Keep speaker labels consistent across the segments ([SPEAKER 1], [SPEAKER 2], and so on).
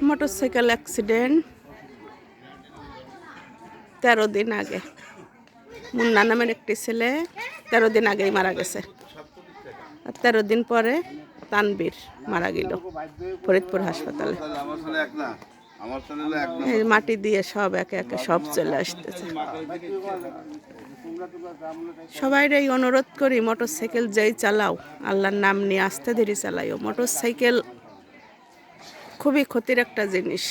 [SPEAKER 1] Motorcycle accident 13 দিন আগে। মুন্না নামের একটি ছেলে 13 দিন আগেই মারা গেছে। আর 13 দিন পরে তানবীর মারা গেল ফরিদপুর হাসপাতালে। এই মাটি দিয়ে সব একে একে সব চলে আসতেছে। সবাইরই অনুরোধ করি, মোটরসাইকেল যেই চালাও আল্লাহর নাম নিয়ে আস্তে ধীরে চালাইও। মোটরসাইকেল খুবই ক্ষতির একটা জিনিস।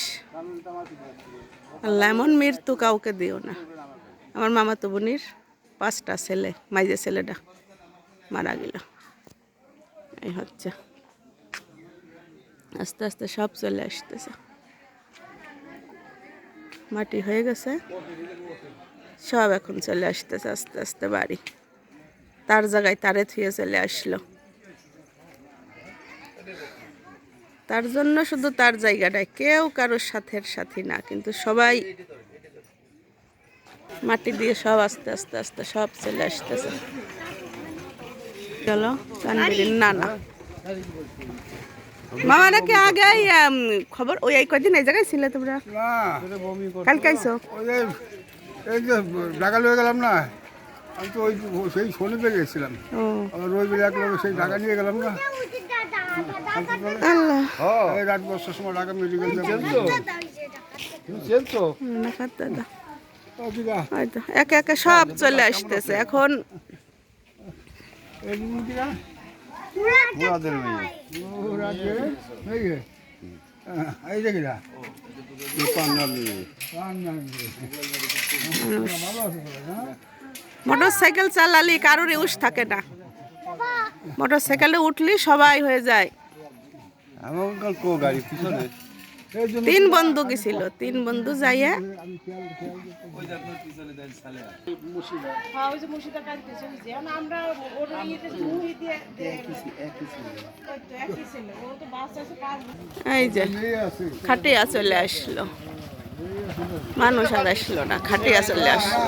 [SPEAKER 1] আল্লাহ এমন মৃত্যু কাউকে দিও না। আমার মামাতো বোনের 5টা ছেলে, মাইজে ছেলেটা মারা গেল। এই হচ্ছে আস্তে আস্তে সব চলে আসতেছে। মাটি হয়ে গেছে, সব এখন চলে আসতেছে আস্তে আস্তে বাড়ি। তার জায়গায় তারে থুয়ে চলে আসলো। তার জন্য শুধু তার জায়গাটায়, কেউ কারোর সাথী না, কিন্তু সবাই মাটি দিয়ে সব আস্তে আস্তে আস্তে সব চলে আসতেছে। চলো তানবীরের নানা মামারা কি আগে খবর ওই কদিন এই জায়গায় ছিলে তোমরা? কালকে আইছো?
[SPEAKER 2] এই যে ঢাকা লয়ে গেলাম না, আমি তো ওই সেই শনিবার গেছিলাম। রবিবার এক লোক সেই ঢাকা নিয়ে গেলাম না। এই রাত 10টার সময় ঢাকা মেডিকেল
[SPEAKER 1] একে একে সব চলে আসতেছে এখন। মোটরসাইকেল চালালি কারোর ইউজ থাকে না, মোটরসাইকেলে উঠলি সবাই হয়ে যায়। 3 বন্ধু গেছিল, 3 বন্ধু যাইয়া এই যে খাটিয়া চলে আসলো। মানুষ আর আসলো না, খাটিয়া চলে আসলো।